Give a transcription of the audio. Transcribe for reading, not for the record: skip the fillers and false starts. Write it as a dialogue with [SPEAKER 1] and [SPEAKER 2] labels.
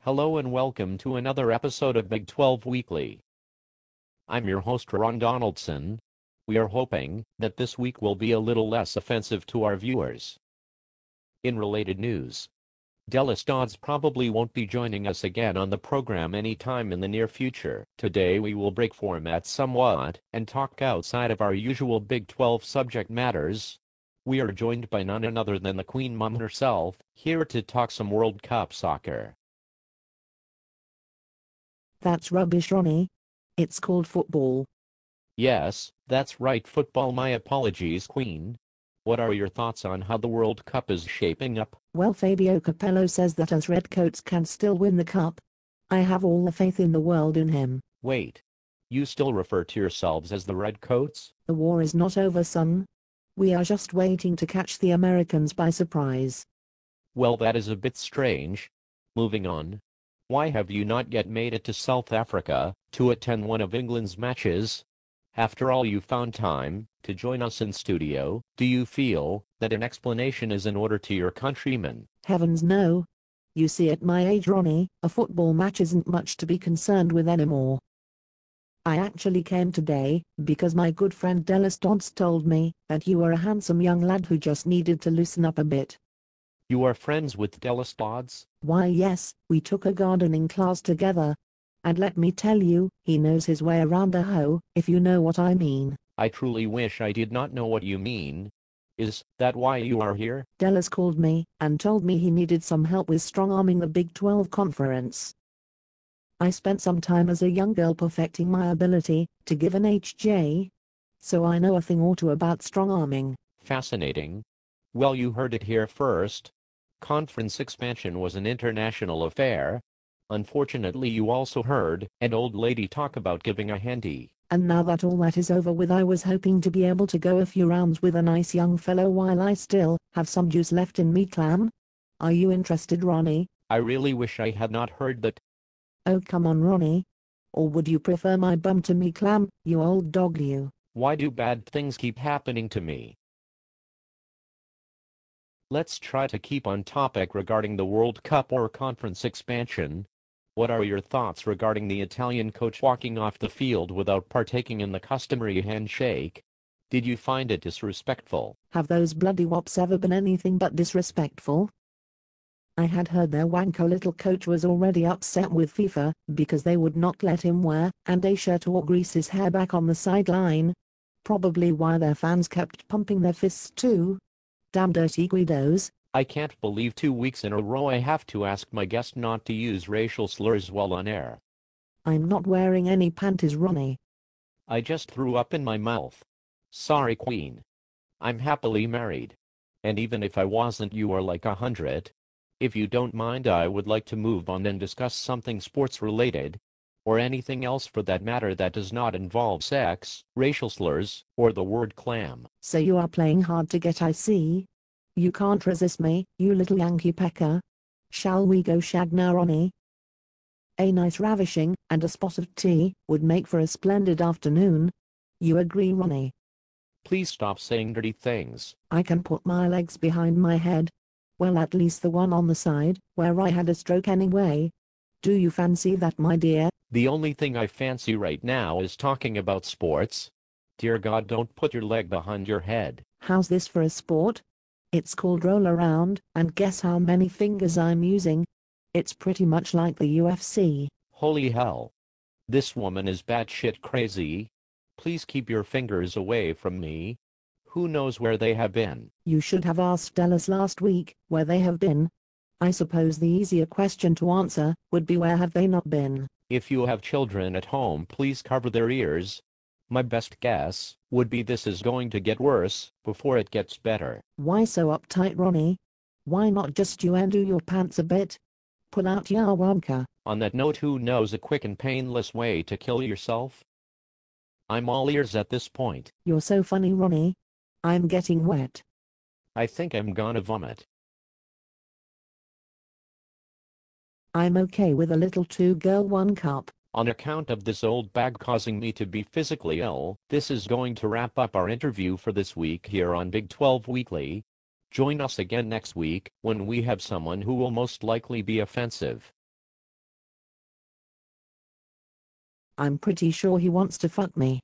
[SPEAKER 1] Hello and welcome to another episode of Big 12 Weekly. I'm your host Ron Donaldson. We are hoping that this week will be a little less offensive to our viewers. In related news, Dallas Dodds probably won't be joining us again on the program anytime in the near future. Today we will break format somewhat and talk outside of our usual Big 12 subject matters. We are joined by none other than the Queen Mom herself, here to talk some World Cup soccer.
[SPEAKER 2] That's rubbish, Ronnie. It's called football.
[SPEAKER 1] Yes, that's right, football. My apologies, Queen. What are your thoughts on how the World Cup is shaping up?
[SPEAKER 2] Well, Fabio Capello says that us Redcoats can still win the cup. I have all the faith in the world in him.
[SPEAKER 1] Wait. You still refer to yourselves as the Redcoats?
[SPEAKER 2] The war is not over, son. We are just waiting to catch the Americans by surprise.
[SPEAKER 1] Well, that is a bit strange. Moving on. Why have you not yet made it to South Africa to attend one of England's matches? After all, you found time to join us in studio. Do you feel that an explanation is in order to your countrymen?
[SPEAKER 2] Heavens no. You see, at my age, Ronnie, a football match isn't much to be concerned with anymore. I actually came today because my good friend Dallas Dodds told me that you were a handsome young lad who just needed to loosen up a bit.
[SPEAKER 1] You are friends with Dallas Dodds?
[SPEAKER 2] Why yes, we took a gardening class together. And let me tell you, he knows his way around a hoe, if you know what I mean.
[SPEAKER 1] I truly wish I did not know what you mean. Is that why you are here?
[SPEAKER 2] Dallas called me and told me he needed some help with strong-arming the Big 12 conference. I spent some time as a young girl perfecting my ability to give an HJ. So I know a thing or two about strong-arming.
[SPEAKER 1] Fascinating. Well, you heard it here first. Conference expansion was an international affair. Unfortunately, you also heard an old lady talk about giving a handy.
[SPEAKER 2] And now that all that is over with, I was hoping to be able to go a few rounds with a nice young fellow while I still have some juice left in me, clam. Are you interested, Ronnie?
[SPEAKER 1] I really wish I had not heard that.
[SPEAKER 2] Oh come on, Ronnie. Or would you prefer my bum to me, clam, you old dog you?
[SPEAKER 1] Why do bad things keep happening to me? Let's try to keep on topic regarding the World Cup or conference expansion. What are your thoughts regarding the Italian coach walking off the field without partaking in the customary handshake? Did you find it disrespectful?
[SPEAKER 2] Have those bloody wops ever been anything but disrespectful? I had heard their wanko little coach was already upset with FIFA because they would not let him wear a shirt or grease his hair back on the sideline. Probably why their fans kept pumping their fists too. Damn dirty Guidos.
[SPEAKER 1] I can't believe 2 weeks in a row I have to ask my guest not to use racial slurs while on air.
[SPEAKER 2] I'm not wearing any panties, Ronnie.
[SPEAKER 1] I just threw up in my mouth. Sorry, Queen. I'm happily married. And even if I wasn't, you are like 100. If you don't mind, I would like to move on and discuss something sports related, or anything else for that matter that does not involve sex, racial slurs, or the word clam.
[SPEAKER 2] So you are playing hard to get, I see. You can't resist me, you little Yankee pecker. Shall we go shag now, Ronnie? A nice ravishing and a spot of tea would make for a splendid afternoon. You agree, Ronnie?
[SPEAKER 1] Please stop saying dirty things.
[SPEAKER 2] I can put my legs behind my head. Well, at least the one on the side, where I had a stroke anyway. Do you fancy that, my dear?
[SPEAKER 1] The only thing I fancy right now is talking about sports. Dear God, don't put your leg behind your head.
[SPEAKER 2] How's this for a sport? It's called roll around, and guess how many fingers I'm using? It's pretty much like the UFC.
[SPEAKER 1] Holy hell. This woman is batshit crazy. Please keep your fingers away from me. Who knows where they have been?
[SPEAKER 2] You should have asked Dallas last week where they have been. I suppose the easier question to answer would be, where have they not been?
[SPEAKER 1] If you have children at home, please cover their ears. My best guess would be this is going to get worse before it gets better.
[SPEAKER 2] Why so uptight, Ronnie? Why not just you undo your pants a bit? Pull out your wonka.
[SPEAKER 1] On that note, who knows a quick and painless way to kill yourself? I'm all ears at this point.
[SPEAKER 2] You're so funny, Ronnie. I'm getting wet.
[SPEAKER 1] I think I'm gonna vomit.
[SPEAKER 2] I'm okay with a little 2-girl 1 cup.
[SPEAKER 1] On account of this old bag causing me to be physically ill, this is going to wrap up our interview for this week here on Big 12 Weekly. Join us again next week when we have someone who will most likely be offensive.
[SPEAKER 2] I'm pretty sure he wants to fuck me.